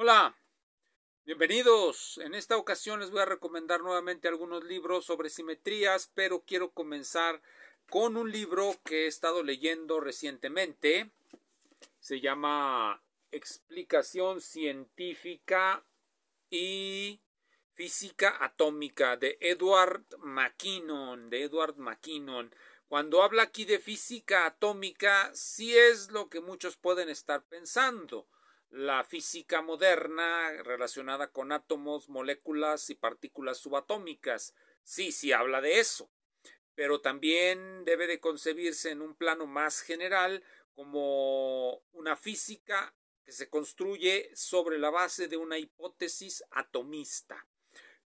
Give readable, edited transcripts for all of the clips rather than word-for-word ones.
Hola, bienvenidos. En esta ocasión les voy a recomendar nuevamente algunos libros sobre simetrías, pero quiero comenzar con un libro que he estado leyendo recientemente. Se llama Explicación científica y física atómica de Edward McKinnon. Cuando habla aquí de física atómica, sí es lo que muchos pueden estar pensando. La física moderna relacionada con átomos, moléculas y partículas subatómicas. Sí habla de eso, pero también debe de concebirse en un plano más general como una física que se construye sobre la base de una hipótesis atomista.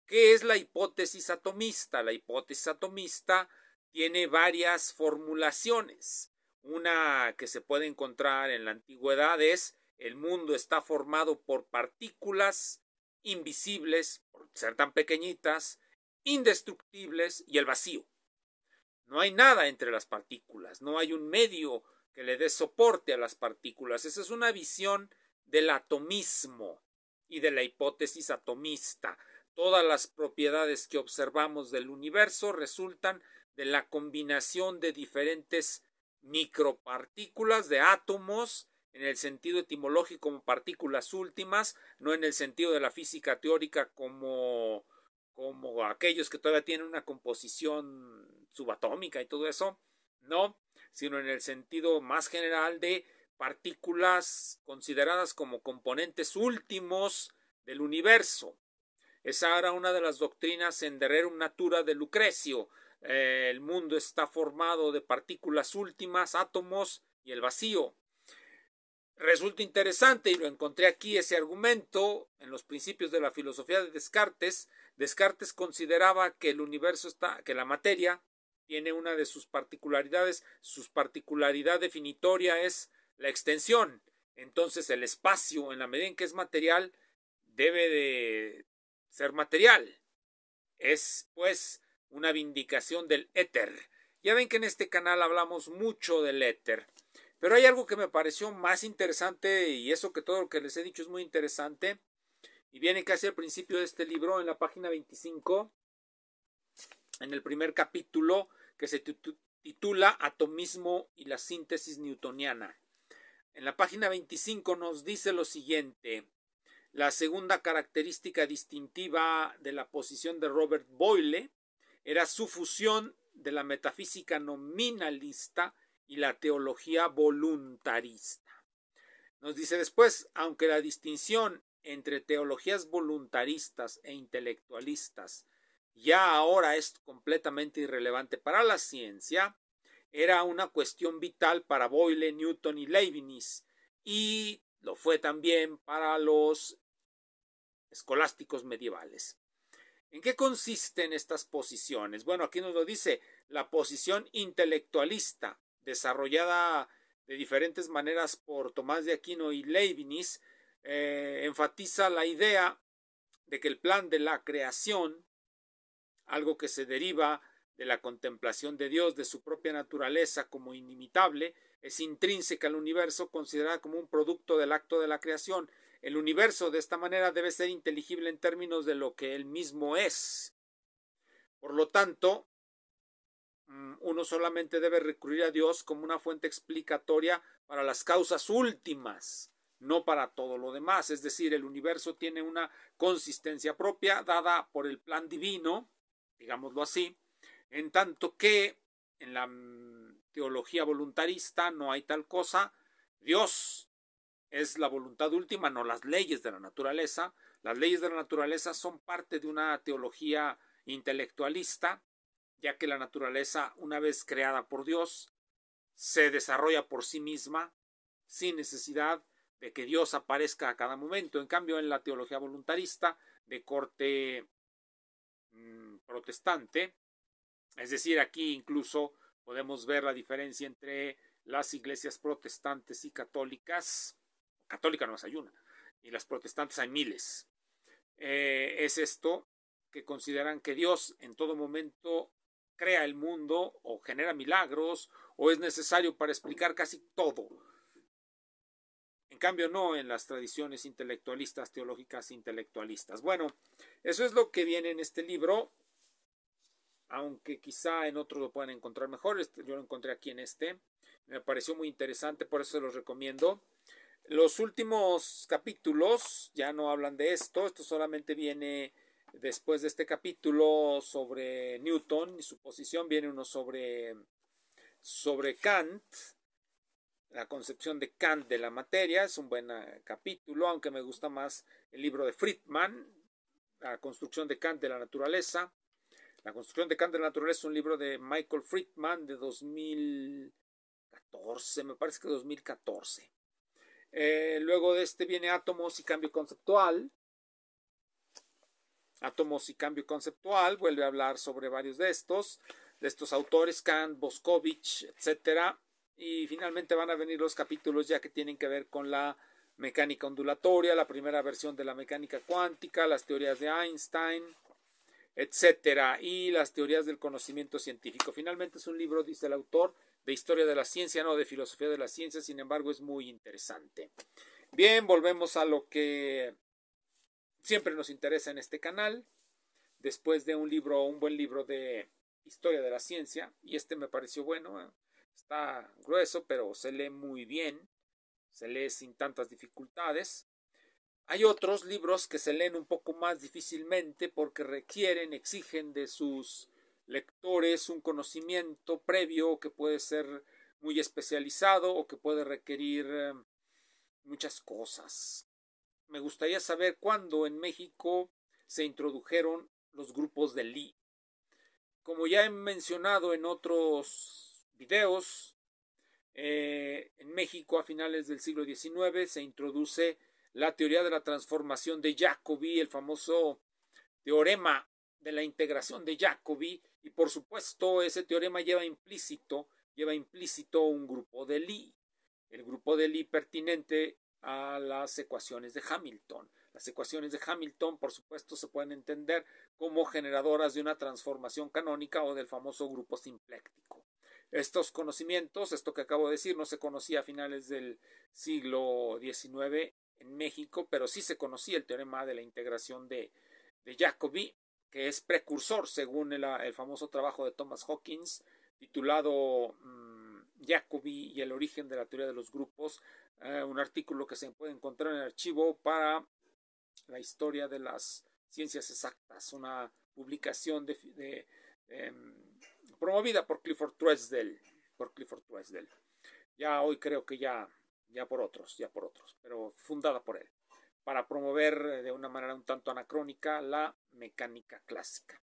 ¿Qué es la hipótesis atomista? La hipótesis atomista tiene varias formulaciones. Una que se puede encontrar en la antigüedad es: el mundo está formado por partículas invisibles, por ser tan pequeñitas, indestructibles, y el vacío. No hay nada entre las partículas, no hay un medio que le dé soporte a las partículas. Esa es una visión del atomismo y de la hipótesis atomista. Todas las propiedades que observamos del universo resultan de la combinación de diferentes micropartículas, de átomos, en el sentido etimológico como partículas últimas, no en el sentido de la física teórica como aquellos que todavía tienen una composición subatómica y todo eso, no, sino en el sentido más general de partículas consideradas como componentes últimos del universo. Esa era una de las doctrinas en De Rerum Natura de Lucrecio. El mundo está formado de partículas últimas, átomos y el vacío. Resulta interesante, y lo encontré aquí, ese argumento en los principios de la filosofía de Descartes. Descartes consideraba que el universo que la materia tiene una de sus particularidades. Su particularidad definitoria es la extensión. Entonces el espacio, en la medida en que es material, debe de ser material. Es pues una vindicación del éter. Ya ven que en este canal hablamos mucho del éter. Pero hay algo que me pareció más interesante, y eso que todo lo que les he dicho es muy interesante, y viene casi al principio de este libro, en la página 25, en el primer capítulo, que se titula Atomismo y la síntesis newtoniana. En la página 25 nos dice lo siguiente: la segunda característica distintiva de la posición de Robert Boyle era su fusión de la metafísica nominalista y la teología voluntarista. Nos dice después: aunque la distinción entre teologías voluntaristas e intelectualistas ya ahora es completamente irrelevante para la ciencia, era una cuestión vital para Boyle, Newton y Leibniz, y lo fue también para los escolásticos medievales. ¿En qué consisten estas posiciones? Bueno, aquí nos lo dice: la posición intelectualista, desarrollada de diferentes maneras por Tomás de Aquino y Leibniz, enfatiza la idea de que el plan de la creación, algo que se deriva de la contemplación de Dios, de su propia naturaleza como inimitable, es intrínseca al universo, considerada como un producto del acto de la creación. El universo, de esta manera, debe ser inteligible en términos de lo que él mismo es. Por lo tanto, uno solamente debe recurrir a Dios como una fuente explicatoria para las causas últimas, no para todo lo demás. Es decir, el universo tiene una consistencia propia dada por el plan divino, digámoslo así, en tanto que en la teología voluntarista no hay tal cosa. Dios es la voluntad última, no las leyes de la naturaleza. Las leyes de la naturaleza son parte de una teología intelectualista, ya que la naturaleza, una vez creada por Dios, se desarrolla por sí misma sin necesidad de que Dios aparezca a cada momento. En cambio, en la teología voluntarista de corte protestante, es decir, aquí incluso podemos ver la diferencia entre las iglesias protestantes y católicas. Católica no hay una, y las protestantes hay miles. Es esto, que consideran que Dios en todo momento crea el mundo o genera milagros o es necesario para explicar casi todo. En cambio, no en las tradiciones intelectualistas, teológicas intelectualistas. Bueno, eso es lo que viene en este libro, aunque quizá en otros lo puedan encontrar mejor. Yo lo encontré aquí en este. Me pareció muy interesante, por eso se los recomiendo. Los últimos capítulos ya no hablan de esto. Esto solamente viene después de este capítulo sobre Newton y su posición. Viene uno sobre Kant, la concepción de Kant de la materia. Es un buen capítulo, aunque me gusta más el libro de Friedman, la construcción de Kant de la naturaleza. La construcción de Kant de la naturaleza es un libro de Michael Friedman de 2014, me parece que 2014. Luego de este viene Átomos y cambio conceptual. Átomos y cambio conceptual, vuelve a hablar sobre varios de estos autores, Kant, Boscovich, etcétera. Y finalmente van a venir los capítulos ya que tienen que ver con la mecánica ondulatoria, la primera versión de la mecánica cuántica, las teorías de Einstein, etcétera, y las teorías del conocimiento científico. Finalmente es un libro, dice el autor, de historia de la ciencia, no de filosofía de la ciencia, sin embargo es muy interesante. Bien, volvemos a lo que siempre nos interesa en este canal. Después de un buen libro de historia de la ciencia, y este me pareció bueno, está grueso, pero se lee muy bien, se lee sin tantas dificultades. Hay otros libros que se leen un poco más difícilmente porque exigen de sus lectores un conocimiento previo que puede ser muy especializado o que puede requerir muchas cosas. Me gustaría saber cuándo en México se introdujeron los grupos de Lie. Como ya he mencionado en otros videos, en México a finales del siglo XIX se introduce la teoría de la transformación de Jacobi, el famoso teorema de la integración de Jacobi, y por supuesto ese teorema lleva implícito un grupo de Lie, el grupo de Lie pertinente a las ecuaciones de Hamilton. Las ecuaciones de Hamilton, por supuesto, se pueden entender como generadoras de una transformación canónica o del famoso grupo simpléctico. Estos conocimientos, esto que acabo de decir, no se conocía a finales del siglo XIX en México, pero sí se conocía el teorema de la integración de Jacobi, que es precursor, según el famoso trabajo de Thomas Hawkins, titulado Jacobi y el origen de la teoría de los grupos, un artículo que se puede encontrar en el archivo para la historia de las ciencias exactas, una publicación promovida por Clifford Truesdell. Ya hoy creo que ya por otros, pero fundada por él, para promover de una manera un tanto anacrónica la mecánica clásica.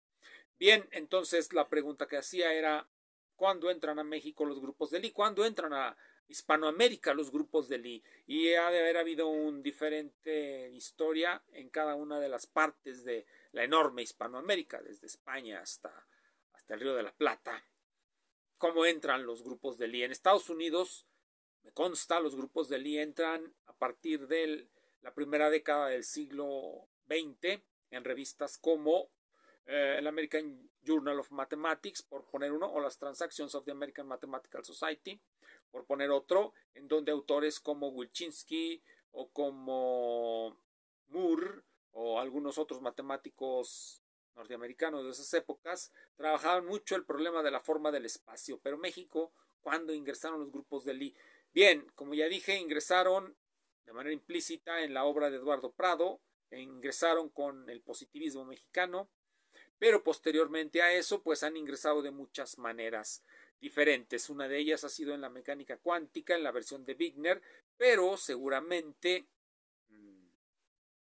Bien, entonces la pregunta que hacía era, ¿cuándo entran a México los grupos de Lie? ¿Cuándo entran a Hispanoamérica los grupos de Lie? Y ha de haber habido un diferente historia en cada una de las partes de la enorme Hispanoamérica, desde España hasta el Río de la Plata. ¿Cómo entran los grupos de Lie? En Estados Unidos, me consta, los grupos de Lie entran a partir de la primera década del siglo XX en revistas como el American Journal of Mathematics, por poner uno, o las Transactions of the American Mathematical Society, por poner otro, en donde autores como Wilczynski o como Moore o algunos otros matemáticos norteamericanos de esas épocas trabajaban mucho el problema de la forma del espacio. Pero México, ¿cuándo ingresaron los grupos de Lie? Bien, como ya dije, ingresaron de manera implícita en la obra de Eduardo Prado, ingresaron con el positivismo mexicano, pero posteriormente a eso pues han ingresado de muchas maneras diferentes. Una de ellas ha sido en la mecánica cuántica, en la versión de Wigner, pero seguramente,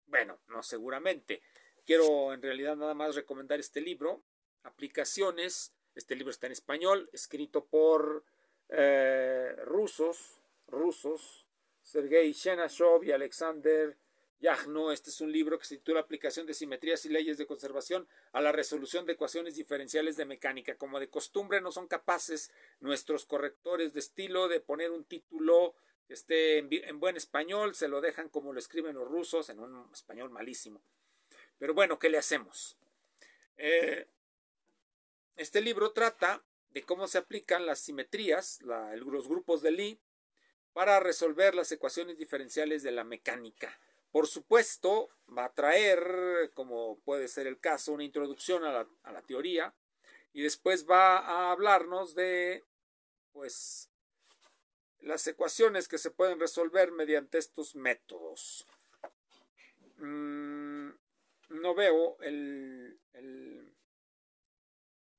bueno, no seguramente, quiero en realidad nada más recomendar este libro, Aplicaciones. Este libro está en español, escrito por rusos, Sergei Shenashov y Alexander Yagno. Este es un libro que se titula Aplicación de simetrías y leyes de conservación a la resolución de ecuaciones diferenciales de mecánica. Como de costumbre, no son capaces nuestros correctores de estilo de poner un título que esté en buen español, se lo dejan como lo escriben los rusos, en un español malísimo. Pero bueno, ¿qué le hacemos? Este libro trata de cómo se aplican las simetrías, los grupos de Lie, para resolver las ecuaciones diferenciales de la mecánica. Por supuesto, va a traer, como puede ser el caso, una introducción a la teoría, y después va a hablarnos de, pues, las ecuaciones que se pueden resolver mediante estos métodos. No veo el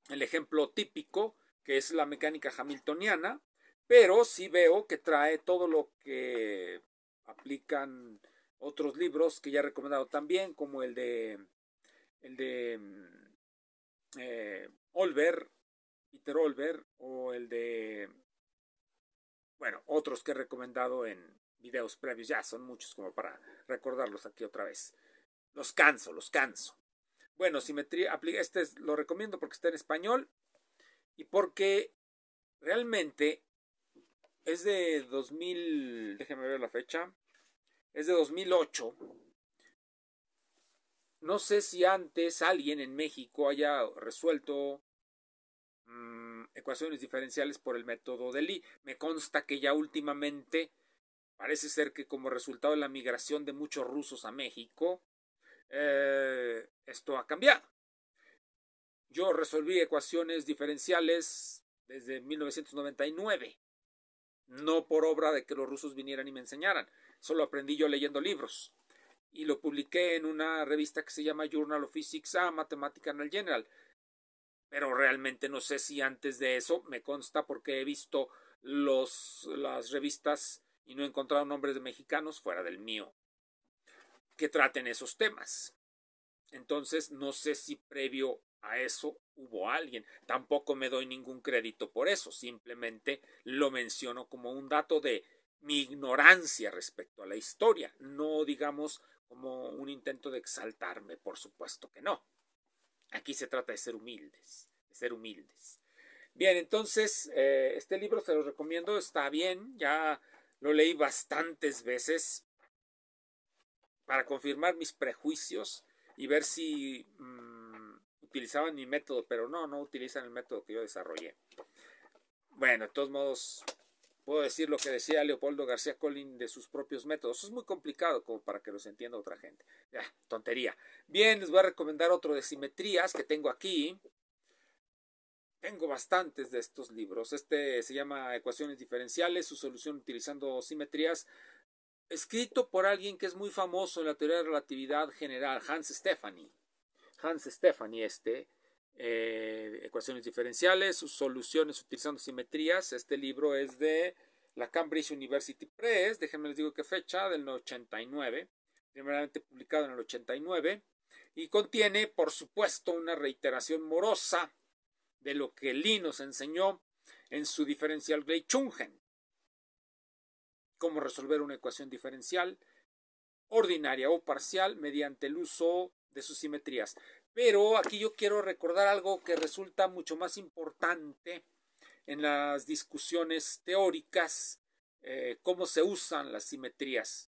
ejemplo típico, que es la mecánica hamiltoniana, pero sí veo que trae todo lo que aplican otros libros que ya he recomendado también, como el de Olver, Peter Olver, o el de, bueno, otros que he recomendado en videos previos. Ya son muchos como para recordarlos aquí otra vez. Los canso. Bueno, simetría, lo recomiendo porque está en español y porque realmente es de 2000, déjenme ver la fecha, es de 2008. No sé si antes alguien en México haya resuelto ecuaciones diferenciales por el método de Lie. Me consta que ya últimamente parece ser que como resultado de la migración de muchos rusos a México, esto ha cambiado. Yo resolví ecuaciones diferenciales desde 1999, no por obra de que los rusos vinieran y me enseñaran, solo aprendí yo leyendo libros, y lo publiqué en una revista que se llama Journal of Physics Mathematical General, pero realmente no sé si antes de eso, me consta porque he visto las revistas y no he encontrado nombres de mexicanos fuera del mío que traten esos temas. Entonces no sé si previo a eso hubo alguien. Tampoco me doy ningún crédito por eso, simplemente lo menciono como un dato de mi ignorancia respecto a la historia, no digamos como un intento de exaltarme, por supuesto que no. Aquí se trata de ser humildes, Bien, entonces este libro se lo recomiendo, está bien, ya lo leí bastantes veces para confirmar mis prejuicios y ver si utilizaban mi método, pero no utilizan el método que yo desarrollé. Bueno, de todos modos, puedo decir lo que decía Leopoldo García Colín de sus propios métodos. Eso es muy complicado como para que los entienda otra gente. Ya, tontería. Bien, les voy a recomendar otro de simetrías que tengo aquí. Tengo bastantes de estos libros. Este se llama Ecuaciones diferenciales, su solución utilizando simetrías, escrito por alguien que es muy famoso en la teoría de relatividad general, Hans Stefani, Ecuaciones diferenciales, sus soluciones utilizando simetrías. Este libro es de la Cambridge University Press, déjenme les digo qué fecha, del 89, primeramente publicado en el 89, y contiene, por supuesto, una reiteración morosa de lo que Lie nos enseñó en su diferencial Gleichungen. Cómo resolver una ecuación diferencial ordinaria o parcial mediante el uso de sus simetrías. Pero aquí yo quiero recordar algo que resulta mucho más importante en las discusiones teóricas, cómo se usan las simetrías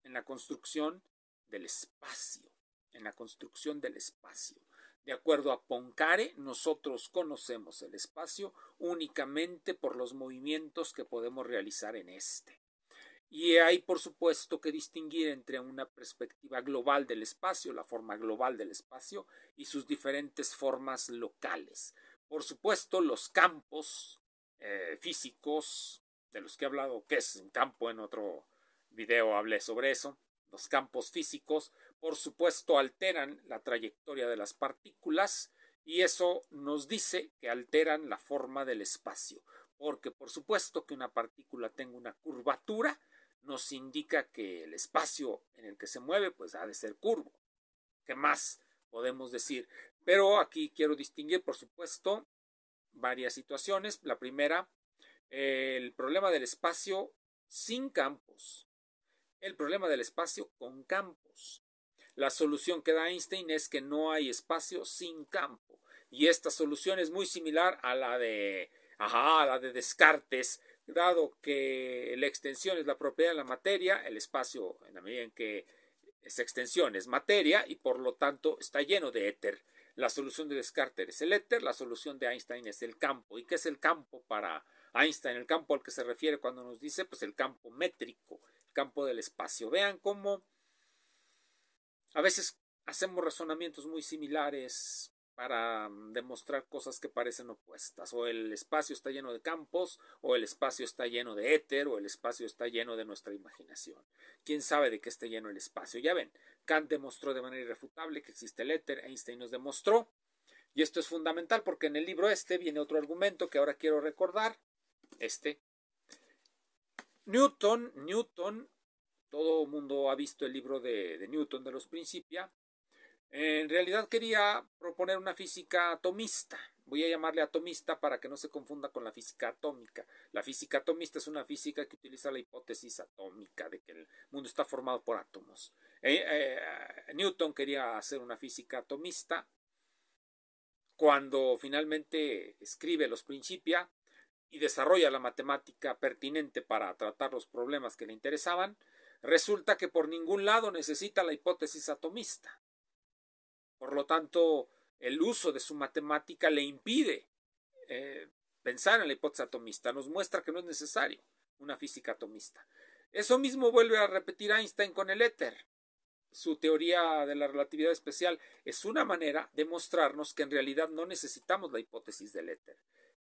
en la construcción del espacio. De acuerdo a Poincaré, nosotros conocemos el espacio únicamente por los movimientos que podemos realizar en este. Y hay, por supuesto, que distinguir entre una perspectiva global del espacio, la forma global del espacio, y sus diferentes formas locales. Por supuesto, los campos físicos, de los que he hablado, que es un campo, en otro video hablé sobre eso, los campos físicos, por supuesto, alteran la trayectoria de las partículas, y eso nos dice que alteran la forma del espacio, porque por supuesto que una partícula tenga una curvatura, nos indica que el espacio en el que se mueve pues ha de ser curvo. ¿Qué más podemos decir? Pero aquí quiero distinguir, por supuesto, varias situaciones. La primera, el problema del espacio sin campos. El problema del espacio con campos. La solución que da Einstein es que no hay espacio sin campo. Y esta solución es muy similar a la de Descartes, dado que la extensión es la propiedad de la materia, el espacio, en la medida en que esa extensión es materia y por lo tanto está lleno de éter. La solución de Descartes es el éter, la solución de Einstein es el campo. ¿Y qué es el campo para Einstein, el campo al que se refiere cuando nos dice, pues el campo métrico, el campo del espacio. Vean cómo a veces hacemos razonamientos muy similares para demostrar cosas que parecen opuestas. O el espacio está lleno de campos, o el espacio está lleno de éter, o el espacio está lleno de nuestra imaginación. ¿Quién sabe de qué está lleno el espacio? Ya ven, Kant demostró de manera irrefutable que existe el éter, Einstein nos demostró, y esto es fundamental porque en el libro viene otro argumento que ahora quiero recordar. Newton, todo el mundo ha visto el libro de Newton de los Principia. En realidad quería proponer una física atomista. Voy a llamarle atomista para que no se confunda con la física atómica. La física atomista es una física que utiliza la hipótesis atómica de que el mundo está formado por átomos. Newton quería hacer una física atomista. Cuando finalmente escribe los Principia y desarrolla la matemática pertinente para tratar los problemas que le interesaban, resulta que por ningún lado necesita la hipótesis atomista. Por lo tanto, el uso de su matemática le impide pensar en la hipótesis atomista. Nos muestra que no es necesario una física atomista. Eso mismo vuelve a repetir Einstein con el éter. Su teoría de la relatividad especial es una manera de mostrarnos que en realidad no necesitamos la hipótesis del éter,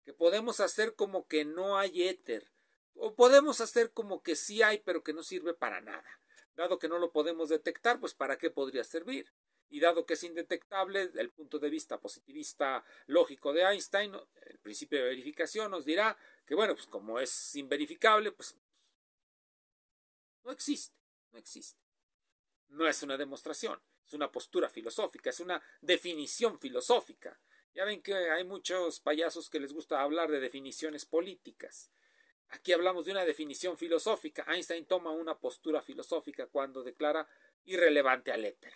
que podemos hacer como que no hay éter, o podemos hacer como que sí hay, pero que no sirve para nada. Dado que no lo podemos detectar, pues ¿para qué podría servir? Y dado que es indetectable, desde el punto de vista positivista lógico de Einstein, el principio de verificación nos dirá que, bueno, pues como es inverificable, pues no existe. No es una demostración, es una postura filosófica, es una definición filosófica. Ya ven que hay muchos payasos que les gusta hablar de definiciones políticas. Aquí hablamos de una definición filosófica. Einstein toma una postura filosófica cuando declara irrelevante al éter.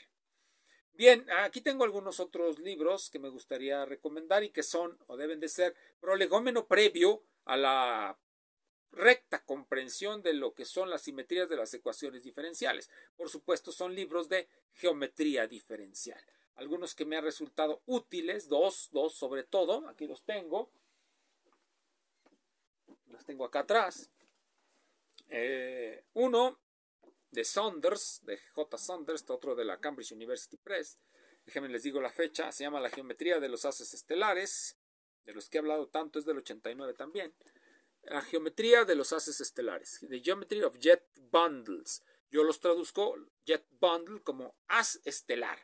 Bien, aquí tengo algunos otros libros que me gustaría recomendar y que son o deben de ser prolegómeno previo a la recta comprensión de lo que son las simetrías de las ecuaciones diferenciales. Por supuesto, son libros de geometría diferencial. Algunos que me han resultado útiles, dos sobre todo, aquí los tengo acá atrás. Uno de Saunders, de J. Saunders, otro de la Cambridge University Press. Déjenme les digo la fecha, se llama La geometría de los haces estelares, de los que he hablado tanto, es del 89 también. La geometría de los haces estelares, The Geometry of Jet Bundles. Yo los traduzco Jet Bundle como haz estelar.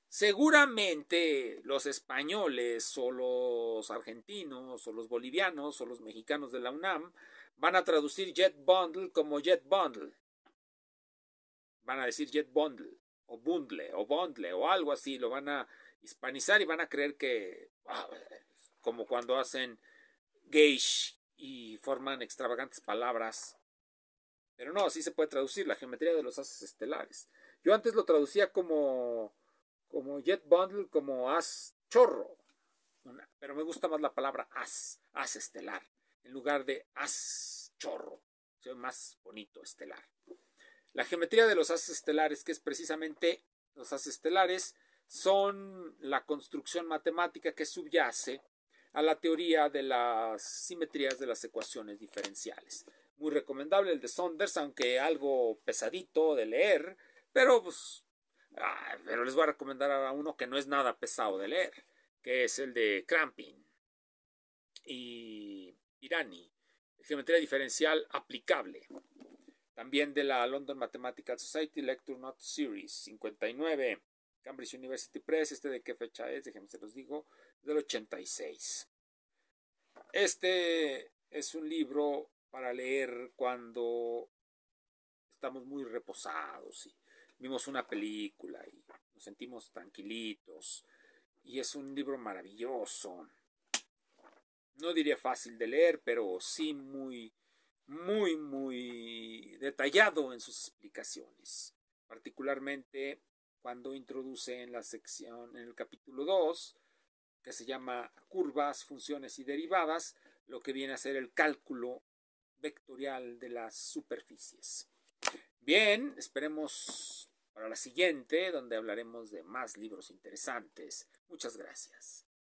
Seguramente los españoles o los argentinos o los bolivianos o los mexicanos de la UNAM van a traducir Jet Bundle como Jet Bundle. Van a decir Jet Bundle o Bundle o Bundle o algo así. Lo van a hispanizar y van a creer que como cuando hacen gauge y forman extravagantes palabras. Pero no, así se puede traducir la geometría de los haces estelares. Yo antes lo traducía como Jet Bundle, como haz chorro. Pero me gusta más la palabra haz estelar, en lugar de haz chorro. Es más bonito, estelar. La geometría de los haces estelares, que es precisamente los haces estelares, son la construcción matemática que subyace a la teoría de las simetrías de las ecuaciones diferenciales. Muy recomendable el de Saunders, aunque algo pesadito de leer, pero les voy a recomendar a uno que no es nada pesado de leer, que es el de Crampin y Irani, geometría diferencial aplicable. También de la London Mathematical Society Lecture Note Series 59, Cambridge University Press. ¿De qué fecha es? Déjenme se los digo, del 86. Este es un libro para leer cuando estamos muy reposados y vimos una película y nos sentimos tranquilitos. Y es un libro maravilloso. No diría fácil de leer, pero sí muy detallado en sus explicaciones. Particularmente cuando introduce en la sección, en el capítulo 2, que se llama curvas, funciones y derivadas, lo que viene a ser el cálculo vectorial de las superficies. Bien, esperemos para la siguiente, donde hablaremos de más libros interesantes. Muchas gracias.